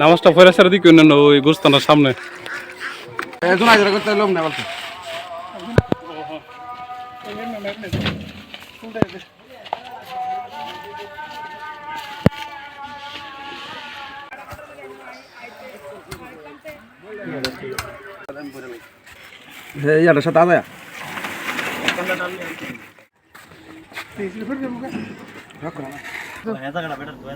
নামাজটা পড়ে সারা দিকে অন্যান্য ওই গোস্তানার সামনে একজন আগে করতে লোক না বলতে ইয়ার সাথে আদা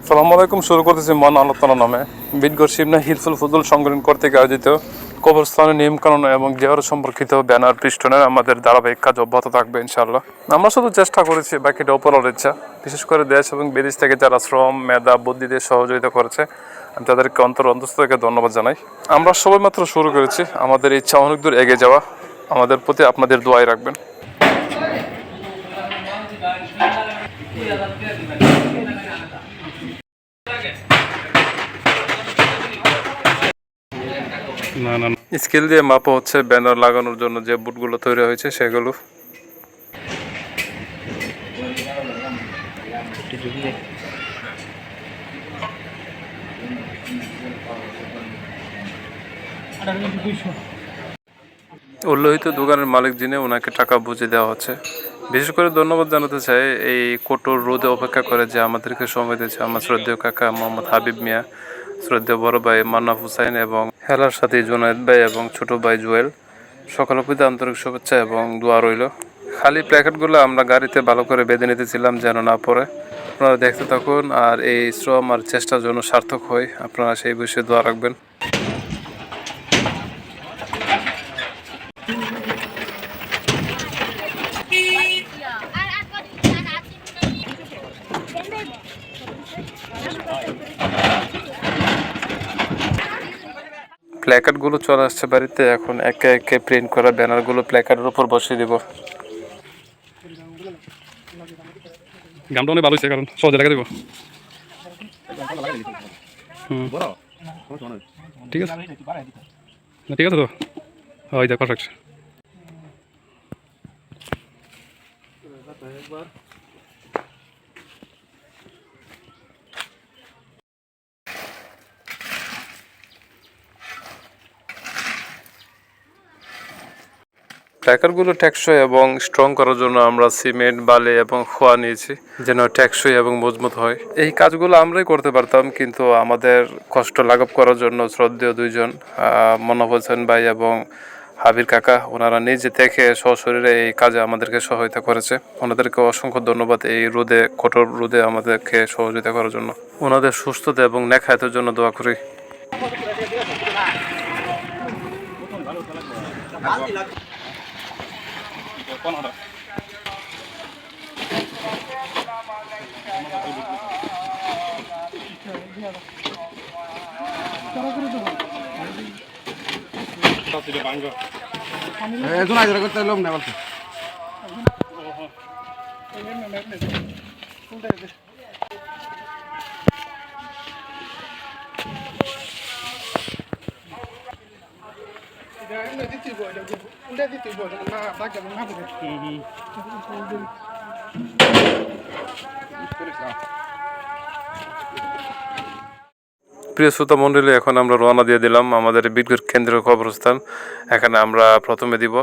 আসসালামু আলাইকুম। শুরু করতেছি মন আলোচনা নামে বিটগড় শিবনা হিলফুল ফুটবল সংগঠন কর্তৃক আয়োজিত কবরস্থানের নিয়মকানুন এবং জিয়ারত সম্পর্কিত ব্যানার পিস্টনের আমাদের ধারাবাহিক কাজ অব্যাহত থাকবে ইনশাআল্লাহ। আমরা শুধু চেষ্টা করেছি, বাকিটা উপরের ইচ্ছা। বিশেষ করে দেশ এবং বিদেশ থেকে যারা শ্রম, মেধা, বুদ্ধি দিয়ে সহযোগিতা করেছে, আমি তাদেরকে অন্তঃস্থ থেকে ধন্যবাদ জানাই। আমরা সবাই মাত্র শুরু করেছি, আমাদের ইচ্ছা অনেক দূর এগিয়ে যাওয়া। আমাদের প্রতি আপনাদের দোয়াই রাখবেন। না স্কেল দিয়ে মাপা হচ্ছে ব্যানার লাগানোর জন্য যে বুটগুলো তৈরি হয়েছে সেগুলো। উল্লোহিত দোকানের মালিক যিনি, ওনাকে টাকা বুঝিয়ে দেওয়া হচ্ছে। বিশেষ করে ধন্যবাদ জানাতে চাই এই কঠোর রোদে অপেক্ষা করে যে আমাদেরকে সময় দিয়েছে আমার শ্রদ্ধেয় কাকা মোহাম্মদ হাবিব মিয়া, শ্রদ্ধেয় বড় ভাই মান্নাফ হুসাইন এবং হেলার সাথী জুনায়েদ ভাই এবং ছোট ভাই জুয়েল। সকলের প্রতি আন্তরিক শুভেচ্ছা এবং দোয়া রইল। খালি প্যাকেটগুলো আমরা গাড়িতে ভালো করে বেঁধে নিতেছিলাম যেন না পড়ে। আপনারা দেখতে থাকুন আর এই শ্রম আর চেষ্টার জন্য সার্থক হয়, আপনারা সেই বিষয়ে দোয়া রাখবেন। প্ল্যাকার্ডগুলো চলে আসছে বাড়িতে, এখন একে একে প্রিন্ট করা ব্যানারগুলো প্ল্যাকার্ডের উপর বসিয়ে দিব। গানটা অনেক ভালো হয়েছে, কারণ সহজে লাগা দিব। ঠিক আছে, ঠিক আছে তো, হয় যা পারফেক্ট। প্ল্যাকার্ডগুলো টেকসই এবং স্ট্রং করার জন্য আমরা সিমেন্ট, বালি এবং খোয়া নিয়েছি যেন টেকসই এবং মজবুত হয়। এই কাজগুলো আমরাই করতে পারতাম, কিন্তু আমাদের কষ্ট লাঘব করার জন্য শ্রদ্ধেয় দুইজন মনোজ হোসেন ভাই এবং হাবির কাকা, ওনারা নিজে থেকে সশরীরে এই কাজে আমাদেরকে সহায়তা করেছে। ওনাদেরকে অসংখ্য ধন্যবাদ এই রোদে, কঠোর রোদে আমাদেরকে সহযোগিতা করার জন্য। ওনাদের সুস্থতা এবং নেখায়তের জন্য দোয়া করি। একজন আগে করতে লোক না বলতে প্রিয় শ্রোতা মণ্ডলী, এখন আমরা রওনা দিয়ে দিলাম আমাদের বিটগড় কেন্দ্রীয় কবরস্থান। এখানে আমরা প্রথমে দিব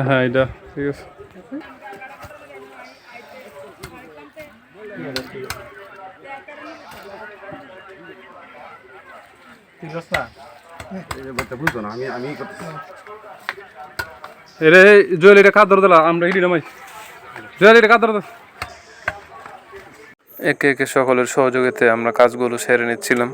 হ্যাঁ এটা ঠিক আছে। বুঝতো না আমি করতে এরে জুয়েল এটা কাদ ধরে দিলা আমরা ইডি নামাই জুয়েল এটা কাদ ধরে দাও। একে একে সকলের সহযোগিতায় আমরা কাজগুলো সেরে নিচ্ছিলাম।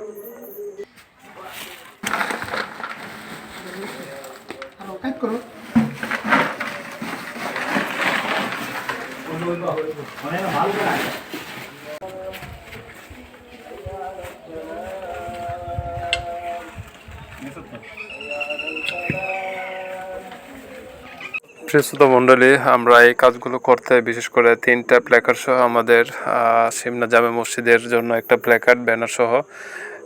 শ্রোতা মণ্ডলী, আমরা এই কাজগুলো করতে বিশেষ করে 3টা প্ল্যাকার্ড সহ আমাদের সিমনা জামে মসজিদের জন্য একটা প্ল্যাকার্ড ব্যানার সহ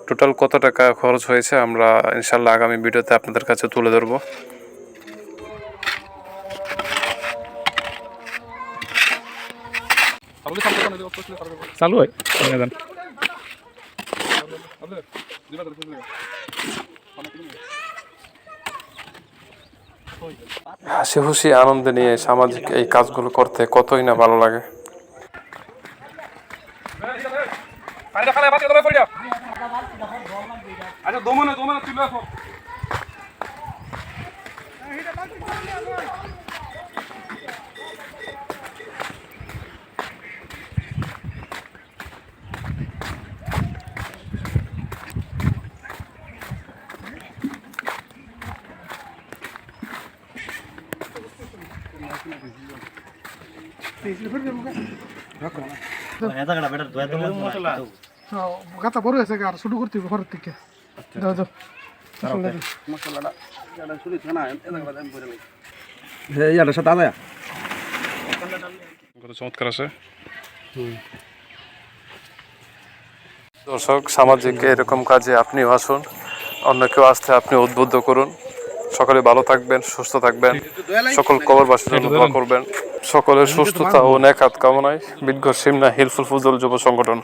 টোটাল কত টাকা খরচ হয়েছে আমরা ইনশাল্লাহ আগামী ভিডিওতে আপনাদের কাছে তুলে ধরবো। চালু হয় হাসি খুশি আনন্দ নিয়ে সামাজিক এই কাজগুলো করতে কতই না ভালো লাগে। আচ্ছা দমনে তুলে আসো। গাতা বড় হয়েছে আর শুরু করতে হবে ঘরের থেকে দাও দাও ইয়াটার সাথে আদায়া কত চমৎকার আছে। দর্শক, সামাজিক এরকম কাজে আপনিও আসুন, অন্য কেউ আসতে আপনি উদ্বুদ্ধ করুন। সকলে ভালো থাকবেন, সুস্থ থাকবেন, সকল কবরবাসীর জন্য দোয়া করবেন। সকলের সুস্থতা ও নেকাত কামনায় বিদ্ঘর সিমনা হিলফুল ফুজল যুব সংগঠন।